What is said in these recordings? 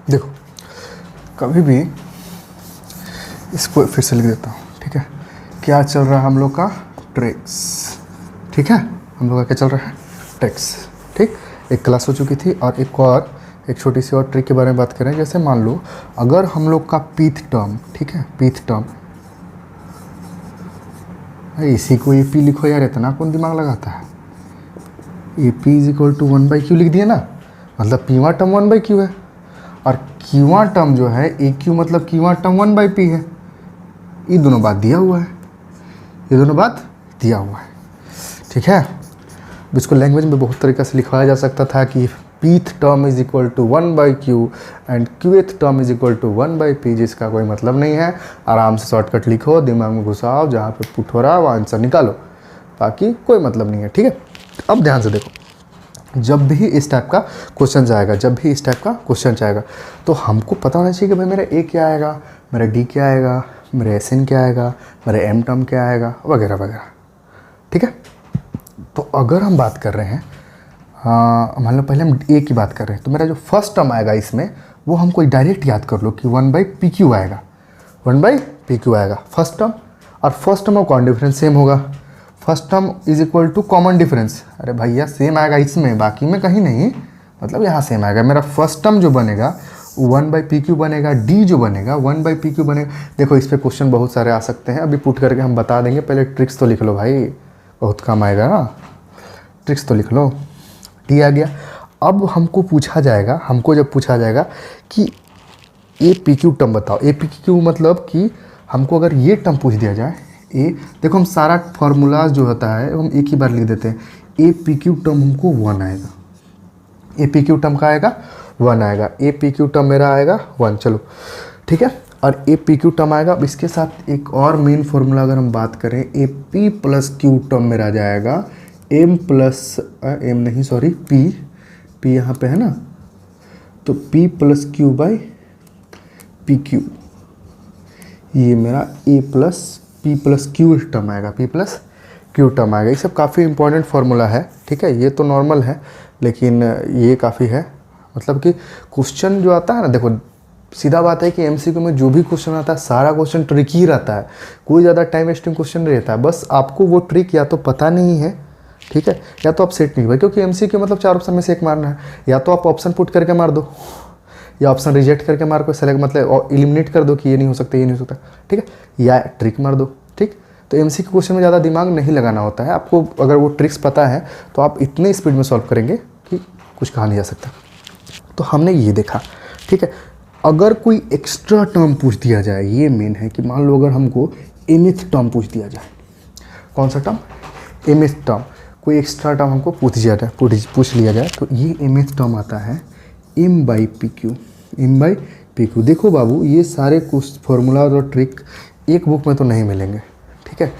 देखो कभी भी इसको फिर से लिख देता हूँ, ठीक है। क्या चल रहा है हम लोग का? ट्रिक्स, ठीक है। हम लोग का क्या चल रहा है? ट्रिक्स, ठीक। एक क्लास हो चुकी थी और एक छोटी सी और ट्रिक के बारे में बात करें। जैसे मान लो अगर हम लोग का पीथ टर्म, ठीक है, पीथ टर्म, इसी को ए पी लिखो यार, इतना कौन दिमाग लगाता है। A P is equal to 1/q लिख दिया ना, मतलब पीवा टर्म 1/q है और क्यूवा टर्म जो है ए क्यू मतलब क्यूवा टर्म 1/p है। ये दोनों बात दिया हुआ है, ये दोनों बात दिया हुआ है, ठीक है। इसको लैंग्वेज में बहुत तरीक़े से लिखवाया जा सकता था कि pth term is equal to 1/q and qth term is equal to 1/p, जिसका कोई मतलब नहीं है। आराम से शॉर्टकट लिखो, दिमाग में घुसाओ, जहाँ पे पुट हो रहा है वहाँ आंसर निकालो, बाकी कोई मतलब नहीं है, ठीक है। अब ध्यान से देखो, जब भी इस टाइप का क्वेश्चन जाएगा, तो हमको पता होना चाहिए कि भाई मेरा ए क्या आएगा, मेरा डी क्या आएगा, मेरा एस एन क्या आएगा, मेरा एम टर्म क्या आएगा, वगैरह वगैरह, ठीक है। तो अगर हम बात कर रहे हैं, मान लो पहले हम ए की बात कर रहे हैं, तो मेरा जो फर्स्ट टर्म आएगा इसमें वो हमको डायरेक्ट याद कर लो कि 1/pq आएगा, 1/pq आएगा फर्स्ट टर्म। और फर्स्ट टर्म और कॉमन डिफरेंस सेम होगा, first term is equal to common difference. अरे भैया सेम आएगा इसमें, बाकी में कहीं नहीं, मतलब यहाँ सेम आएगा। मेरा फर्स्ट टर्म जो बनेगा 1/pq बनेगा, डी जो बनेगा 1/pq बनेगा। देखो इस पर क्वेश्चन बहुत सारे आ सकते हैं, अभी पुट करके हम बता देंगे, पहले ट्रिक्स तो लिख लो भाई, बहुत काम आएगा ना, ट्रिक्स तो लिख लो। डी आ गया। अब हमको जब पूछा जाएगा कि ए पी क्यू टर्म बताओ, ए पी क्यू मतलब कि हमको अगर ये टर्म पूछ दिया जाए, ए देखो हम सारा फार्मूलाज जो होता है हम एक ही बार लिख देते हैं। ए पी क्यू टर्म हमको 1 आएगा, ए पी क्यू टर्म का आएगा 1 आएगा, ए पी क्यू टर्म मेरा आएगा 1, चलो ठीक है। और ए पी क्यू टर्म आएगा। अब इसके साथ एक और मेन फार्मूला अगर हम बात करें, A P plus Q term मेरा जाएगा एम प्लस एम नहीं सॉरी पी यहाँ पे है ना, तो P plus Q by P Q, ये मेरा A plus P plus Q term आएगा, पी प्लस क्यू टर्म आएगा। ये सब काफ़ी इंपॉर्टेंट फार्मूला है, ठीक है। ये तो नॉर्मल है लेकिन ये काफ़ी है, मतलब कि क्वेश्चन जो आता है ना, देखो सीधा बात है कि एमसीक्यू में जो भी क्वेश्चन आता है सारा क्वेश्चन ट्रिक ही रहता है, कोई ज़्यादा टाइम वेस्टिंग क्वेश्चन नहीं रहता है। बस आपको वो ट्रिक या तो पता नहीं है, ठीक है, या तो आप सेट नहीं हुए, क्योंकि एमसीक्यू मतलब 4 ऑप्शन में से एक मारना है। या तो आप ऑप्शन पुट करके मार दो या ऑप्शन रिजेक्ट करके मार को सेलेक्ट मतलब इलिमिनेट कर दो कि ये नहीं हो सकता, ये नहीं हो सकता, ठीक है, या ट्रिक मार दो, ठीक। तो एमसीक्यू क्वेश्चन में ज़्यादा दिमाग नहीं लगाना होता है आपको। अगर वो ट्रिक्स पता है तो आप इतने स्पीड में सॉल्व करेंगे कि कुछ कहा नहीं जा सकता। तो हमने ये देखा, ठीक है। अगर कोई एक्स्ट्रा टर्म पूछ दिया जाए, ये मेन है कि मान लो अगर हमको एमथ टर्म पूछ दिया जाए, कौन सा टर्म? एमथ टर्म, कोई एक्स्ट्रा टर्म हमको पूछ लिया जाए, तो ये एमथ टर्म आता है एम बाई पी क्यू। देखो बाबू, ये सारे कुछ फॉर्मूला और ट्रिक एक बुक में तो नहीं मिलेंगे, ठीक है,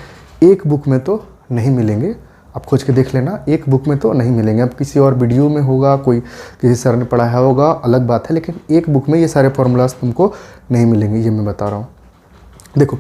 एक बुक में तो नहीं मिलेंगे। आप खोज के देख लेना, एक बुक में तो नहीं मिलेंगे। अब किसी और वीडियो में होगा, कोई किसी सर ने पढ़ाया होगा, अलग बात है, लेकिन एक बुक में ये सारे फॉर्मूलाज तुमको नहीं मिलेंगे, ये मैं बता रहा हूँ। देखो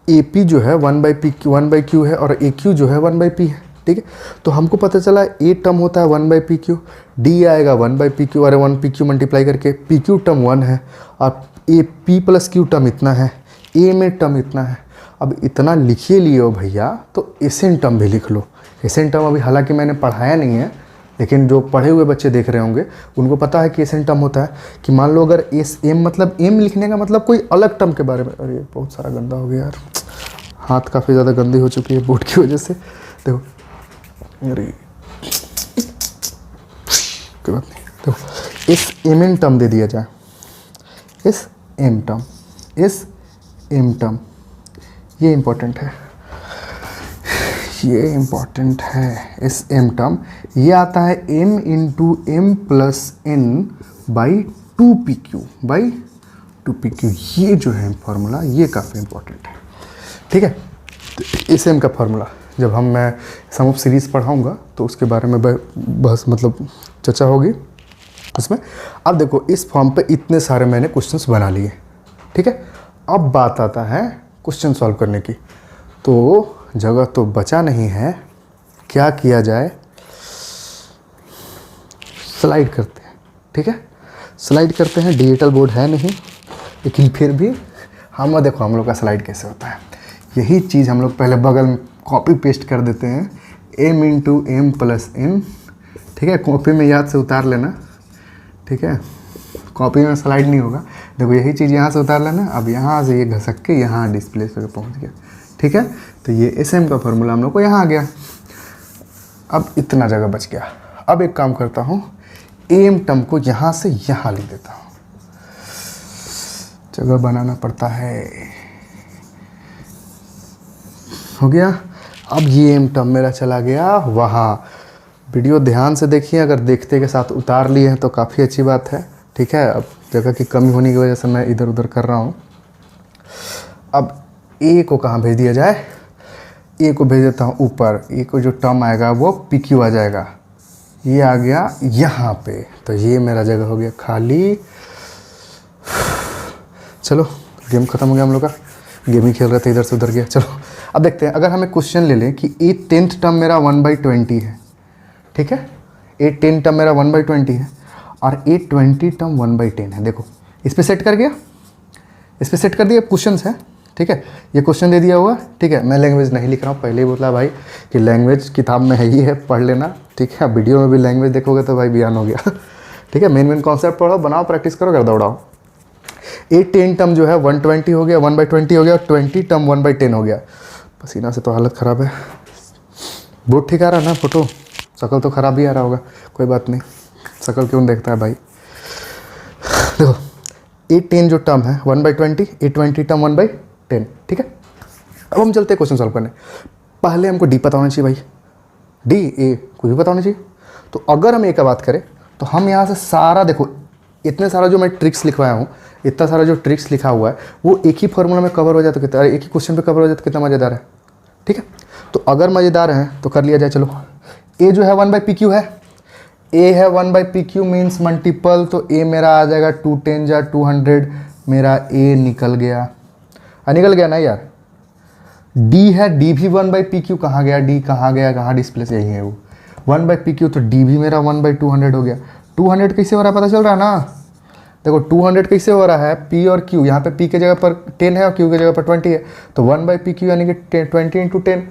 ए पी जो है 1/क्यू है और ए क्यू जो है 1/p है, ठीक है। तो हमको पता चला ए टर्म होता है 1/pq, डी आएगा 1/pq, अरे 1pq मल्टीप्लाई करके pq टर्म 1 है और ए पी प्लस क्यू टर्म इतना है, ए में टर्म इतना है। अब इतना लिखिए लिए हो भैया, तो एसएन टर्म भी लिख लो। एसएन टर्म अभी हालांकि मैंने पढ़ाया नहीं है, लेकिन जो पढ़े हुए बच्चे देख रहे होंगे उनको पता है कि एसएन टर्म होता है कि मान लो अगर एस एम मतलब एम लिखने का मतलब कोई अलग टर्म के बारे में। अरे बहुत सारा गंदा हो गया यार, हाथ काफ़ी ज़्यादा गंदी हो चुकी है बोर्ड की वजह से। देखो अरे कोई बात नहीं, देखो इस एम एन टर्म दे दिया जाए, इस एम टर्म, ये इम्पोर्टेंट है, इस एम टर्म ये आता है m into M plus N by 2pq, ये जो है फॉर्मूला, ये काफ़ी इम्पोर्टेंट है, ठीक है। तो इस एम का फार्मूला जब मैं सम ऑफ सीरीज़ पढ़ाऊँगा तो उसके बारे में बस मतलब चर्चा होगी उसमें। अब देखो इस फॉर्म पे इतने सारे मैंने क्वेश्चंस बना लिए, ठीक है। अब बात आता है क्वेश्चन सॉल्व करने की, तो जगह तो बचा नहीं है, क्या किया जाए, स्लाइड करते हैं, ठीक है। स्लाइड करते हैं, डिजिटल बोर्ड है नहीं, लेकिन फिर भी हम देखो हम लोग का स्लाइड कैसे होता है। यही चीज़ हम लोग पहले बगल में कॉपी पेस्ट कर देते हैं, m into M plus n, ठीक है। कॉपी में याद से उतार लेना, ठीक है, कॉपी में स्लाइड नहीं होगा। देखो यही चीज़ यहाँ से उतार लेना, अब यहाँ से ये घसक के यहाँ डिस्प्ले पे पहुँच गया, ठीक है। तो ये SM का फॉर्मूला हम लोग को यहाँ आ गया। अब इतना जगह बच गया। अब एक काम करता हूँ, AM टर्म को यहाँ से यहाँ लिख देता हूँ, जगह बनाना पड़ता है। हो गया। अब ये M टर्म मेरा चला गया वहाँ। वीडियो ध्यान से देखिए, अगर देखते के साथ उतार लिए हैं तो काफ़ी अच्छी बात है, ठीक है। अब जगह की कमी होने की वजह से मैं इधर उधर कर रहा हूँ। अब A को कहाँ भेज दिया जाए, A को भेज देता हूँ ऊपर। A को जो टर्म आएगा वो PQ आ जाएगा, ये आ गया यहाँ पे। तो ये मेरा जगह हो गया खाली। चलो गेम ख़त्म हो गया हम लोग का, गेम ही खेल रहे थे, इधर से उधर गया। चलो अब देखते हैं, अगर हमें क्वेश्चन ले लें कि A 10th टर्म मेरा 1/20 है, ठीक है। A 10 टर्म मेरा 1/20 है और A 20 टर्म 1/10 है। देखो इस पर सेट कर गया, इस पर सेट कर दिया, क्वेश्चन है, ठीक है। ये क्वेश्चन दे दिया हुआ, ठीक है। मैं लैंग्वेज नहीं लिख रहा हूँ, पहले ही बोला भाई कि लैंग्वेज किताब में है ही है, पढ़ लेना, ठीक है। वीडियो में भी लैंग्वेज देखोगे तो भाई बयान हो गया, ठीक है। मेन कॉन्सेप्ट पढ़ो, बनाओ, प्रैक्टिस करो, गर्दा उड़ाओ। A 10 टर्म जो है 120 हो गया, 1/20 हो गया, 20 टर्म 1/10 हो गया। पसीना से तो हालत ख़राब है। बोर्ड ठीक आ रहा है ना, फोटो, शक्ल तो ख़राब ही आ रहा होगा, कोई बात नहीं, शक्ल क्यों देखता है भाई। देखो A 10 जो टर्म है 1/20, A 20 टर्म 1/10, ठीक है। अब हम चलते हैं क्वेश्चन सॉल्व करने। पहले हमको D पता होना चाहिए भाई, D A कुछ भी पता होना चाहिए। तो अगर हम A का बात करें तो हम यहाँ से सारा, देखो इतने सारा जो मैं ट्रिक्स लिखवाया हूँ, इतना सारा जो ट्रिक्स लिखा हुआ है वो एक ही फॉर्मूला में कवर हो जाए तो कितना, एक ही क्वेश्चन पे कवर हो जाए तो कितना मज़ेदार है, ठीक है। तो अगर मज़ेदार है तो कर लिया जाए। चलो A जो है 1/PQ है, A है 1/PQ मीन्स मल्टीपल, तो A मेरा आ जाएगा 210 या 200, मेरा A निकल गया, निकल गया ना यार। D है, D भी 1/PQ, कहाँ गया D, कहाँ गया, कहाँ डिस्प्ले से, यही है वो 1/PQ, तो D भी मेरा 1/200 हो गया। 200 कैसे हो रहा है पता चल रहा है ना। देखो 200 कैसे हो रहा है, P और Q, यहाँ पे P के जगह पर 10 है और Q के जगह पर 20 है, तो 1/PQ यानी कि 20 × 10,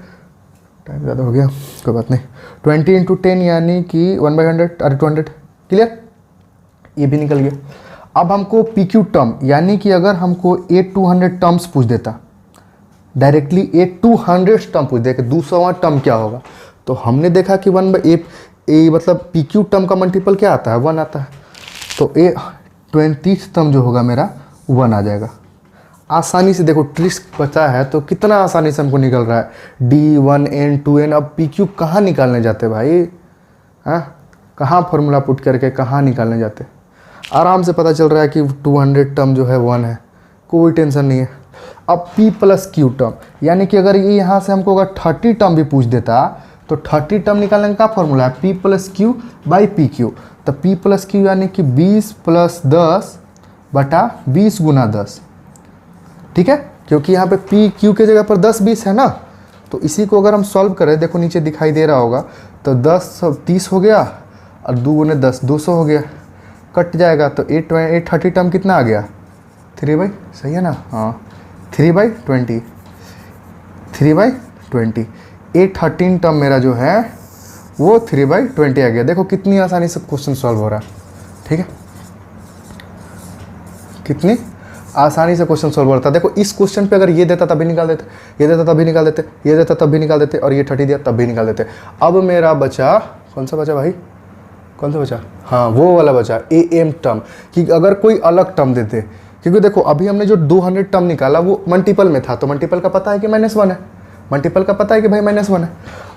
टाइम ज़्यादा हो गया, कोई बात नहीं, 20 × 10 यानी कि 1/100, अरे 200, क्लियर, ये भी निकल गया। अब हमको PQ टर्म, यानी कि अगर हमको A 200 टर्म्स पूछ देता, डायरेक्टली A 200 टर्म पूछ देगा, 200वां टर्म क्या होगा, तो हमने देखा कि 1/A मतलब PQ टर्म का मल्टीपल क्या आता है, 1 आता है, तो A 20th टर्म जो होगा मेरा 1 आ जाएगा। आसानी से देखो ट्रिक्स पता है तो कितना आसानी से हमको निकल रहा है D 1N 2N। अब PQ कहाँ निकालने जाते भाई, हाँ कहाँ फॉर्मूला पुट करके कहाँ निकालने जाते, आराम से पता चल रहा है कि 200 टर्म जो है 1 है, कोई टेंशन नहीं है। अब P + Q टर्म, यानी कि अगर ये यहाँ से हमको अगर 30 टर्म भी पूछ देता तो 30 टर्म निकालने का फॉर्मूला है P + Q / PQ। तो P + Q यानी कि 20 + 10 बटा 20 × 10, ठीक है, क्योंकि यहाँ पे PQ के जगह पर 10 20 है ना। तो इसी को अगर हम सॉल्व करें, देखो नीचे दिखाई दे रहा होगा, तो 10 30 हो गया और 2 × 10 200 हो गया, कट जाएगा, तो 830 टर्म कितना आ गया, 3/, सही है ना, हाँ 3/20, 3/20, 813 टर्म मेरा जो है वो 3/20 आ गया। देखो कितनी आसानी से क्वेश्चन सॉल्व हो रहा है, ठीक है, कितनी आसानी से क्वेश्चन सॉल्व हो रहा था। देखो इस क्वेश्चन पे अगर ये देता तब भी निकाल देते, ये देता तब भी निकाल देते, ये देता तब भी निकाल देते, और ये 30 दिया तब भी निकाल देते। अब मेरा बचा, कौन सा बचा भाई, कौन सा बचा, हाँ वो वाला बचा AM टर्म, कि अगर कोई अलग टर्म देते, क्योंकि देखो अभी हमने जो 200 टर्म निकाला वो मल्टीपल में था, तो मल्टीपल का पता है कि -1 है, मल्टीपल का पता है कि भाई -1 है।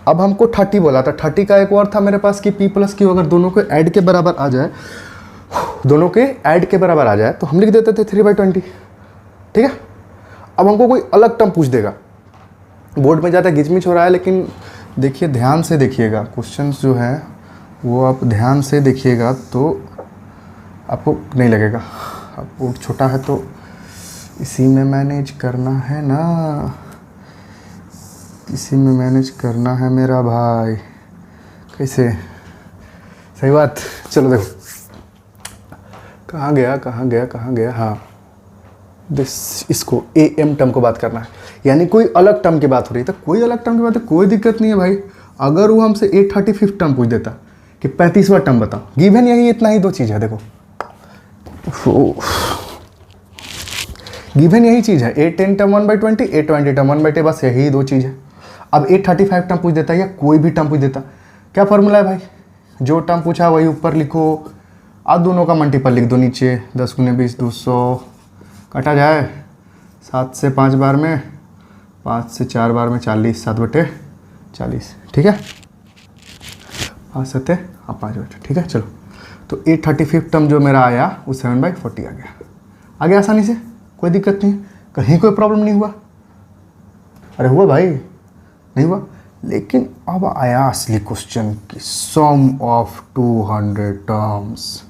अब हमको 30 बोला था, 30 का एक और था मेरे पास कि P + Q अगर दोनों को ऐड के बराबर आ जाए, दोनों के ऐड के बराबर आ जाए तो हम लिख देते थे 3/20, ठीक है। अब हमको कोई अलग टर्म पूछ देगा, बोर्ड में ज़्यादा गिचमिच हो रहा है, लेकिन देखिए ध्यान से देखिएगा क्वेश्चंस जो है वो आप ध्यान से देखिएगा तो आपको नहीं लगेगा। अब बोर्ड छोटा है तो इसी में मैनेज करना है ना, इसी में मैनेज करना है मेरा भाई, कैसे, सही बात। चलो देखो कहाँ गया कहाँ गया कहाँ गया, हाँ इसको ए एम टर्म को बात करना है, यानी कोई अलग टर्म की बात हो रही है। तो कोई अलग टर्म की बात है, कोई दिक्कत नहीं है भाई। अगर वो हमसे 835 टर्म पूछ देता कि 35वां टर्म बताओ, गिवन यही इतना ही दो चीज़ है, देखो गिवन यही चीज़ है, 810 टर्म 1/20, 820 टर्म 1/10, बस यही दो चीज़ है। अब 835 टर्म पूछ देता या कोई भी टर्म पूछ देता, क्या फॉर्मूला है भाई, जो टर्म पूछा वही ऊपर लिखो, अब दोनों का मल्टीपल लिख दो नीचे, 10 × 20 200, काटा जाए 7 से 5 बार में, 5 से 4 बार में 40, 7/40, ठीक है, 5 7 हाँ 5/, ठीक है। चलो तो 835 टर्म जो मेरा आया वो 7/40 आ गया आसानी से, कोई दिक्कत नहीं, कहीं कोई प्रॉब्लम नहीं हुआ। अरे हुआ भाई, नहीं हुआ। लेकिन अब आया असली क्वेश्चन कि sum of 200 terms,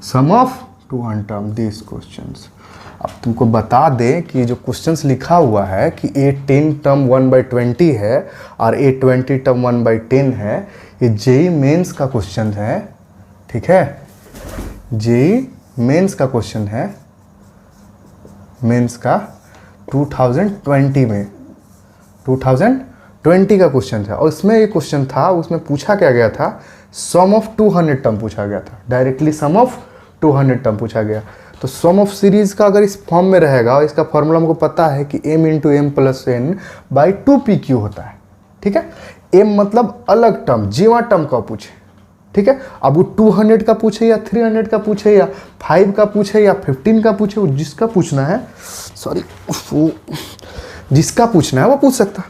sum of 200 term this questions. अब तुमको बता दें कि जो क्वेश्चंस लिखा हुआ है कि 810 टर्म 1/20 है और 820 टर्म 1/10 है, ये जेई मेंस का क्वेश्चन है, ठीक है, जेई मेंस का क्वेश्चन है, मेंस का 2020 में 2020 का क्वेश्चन था। और इसमें ये क्वेश्चन था, उसमें पूछा क्या गया था, सम ऑफ 200 टर्म पूछा गया था, डायरेक्टली सम ऑफ 200 टर्म पूछा गया। तो सम ऑफ सीरीज का अगर इस फॉर्म में रहेगा, इसका फॉर्मूला हमको पता है कि m × m + n/2pq होता है, ठीक है। m मतलब अलग टर्म, जीवा टर्म का पूछे, ठीक है। अब वो 200 का पूछे या 300 का पूछे या 5 का पूछे या 15 का पूछे, वो जिसका पूछना है, सॉरी वो जिसका पूछना है वो पूछ सकता है।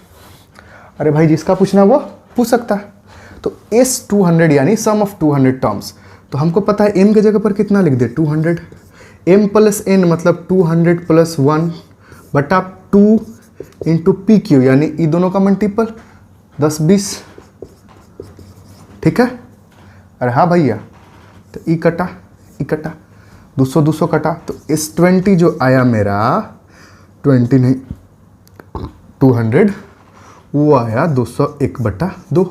अरे भाई जिसका पूछना है वो पूछ सकता है। तो S200 यानी सम ऑफ 200 टर्म्स, तो हमको पता है m के जगह पर कितना लिख दे, 200, m + n मतलब 200 + 1/2 × pq, यानी ये दोनों का मल्टीपल 10 20, ठीक है। अरे हाँ भैया, तो ई कटा 200 200 कटा, तो S20 जो आया मेरा 20 नहीं 200, वो आया 201/2,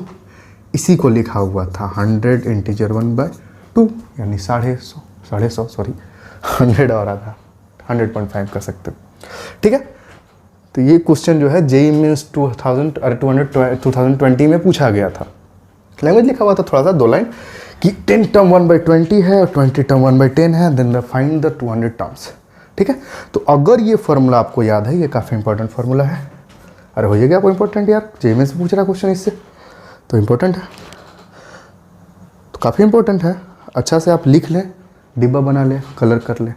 इसी को लिखा हुआ था 100 इंटीजर 1/2, यानी 150 सॉरी 100 और आधा 100.5 कर सकते हो, ठीक है। तो ये क्वेश्चन जो है जेई मेंस 2020 में पूछा गया था। लैंग्वेज लिखा हुआ था थोड़ा सा 2 लाइन कि 10 टर्म 1/20 है और 20 टर्म 1/10 है, देन फाइंड द 200 टर्म्स, ठीक है। तो अगर ये फॉर्मूला आपको याद है, ये काफ़ी इंपॉर्टेंट फॉर्मूला है। अरे हो गया आपको इंपॉर्टेंट यार, जेई मेंस से पूछ रहा क्वेश्चन इससे, तो इंपॉर्टेंट है, तो काफ़ी इंपॉर्टेंट है। अच्छा से आप लिख लें, डिब्बा बना लें, कलर कर लें,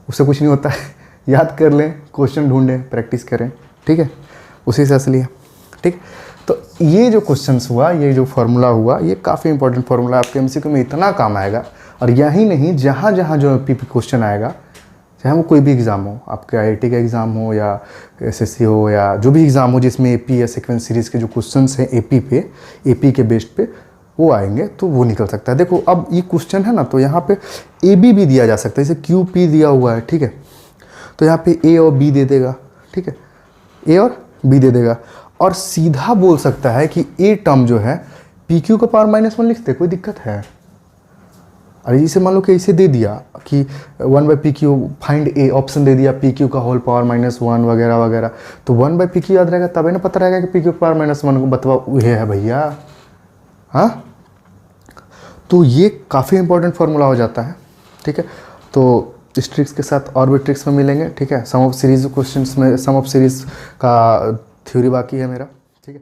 उससे कुछ नहीं होता है, याद कर लें, क्वेश्चन ढूंढें, प्रैक्टिस करें, ठीक है, उसी से असली है, ठीक। तो ये जो क्वेश्चंस हुआ, ये जो फार्मूला हुआ, ये काफ़ी इंपॉर्टेंट फार्मूला आपके एमसीक्यू में इतना काम आएगा। और यही नहीं, जहाँ जहाँ जो पीपी क्वेश्चन आएगा, चाहे वो कोई भी एग्ज़ाम हो, आपके आईआईटी का एग्ज़ाम हो या एसएससी हो या जो भी एग्ज़ाम हो जिसमें एपी या सीक्वेंस सीरीज़ के जो क्वेश्चंस हैं एपी के बेस्ड पे वो आएंगे, तो वो निकल सकता है। देखो अब ये क्वेश्चन है ना, तो यहाँ पे ए बी भी दिया जा सकता है, जैसे क्यू पी दिया हुआ है, ठीक है, तो यहाँ पे ए और बी दे देगा, ठीक है, ए और बी दे देगा, और सीधा बोल सकता है कि ए टर्म जो है पी क्यू का पावर -1 लिखते, कोई दिक्कत है। अरे इसे मान लो कि इसे दे दिया कि 1/pq फाइंड ए, ऑप्शन दे दिया pq का होल पावर -1 वगैरह वगैरह, तो 1/pq याद रहेगा, तब ना पता रहेगा कि pq का पावर -1 को बतवा ये है भैया, हाँ। तो ये काफ़ी इंपॉर्टेंट फार्मूला हो जाता है, ठीक है। तो इस ट्रिक्स के साथ और भी ट्रिक्स में मिलेंगे, ठीक है। सम ऑफ सीरीज क्वेश्चंस में सम ऑफ सीरीज का थ्योरी बाकी है मेरा, ठीक है।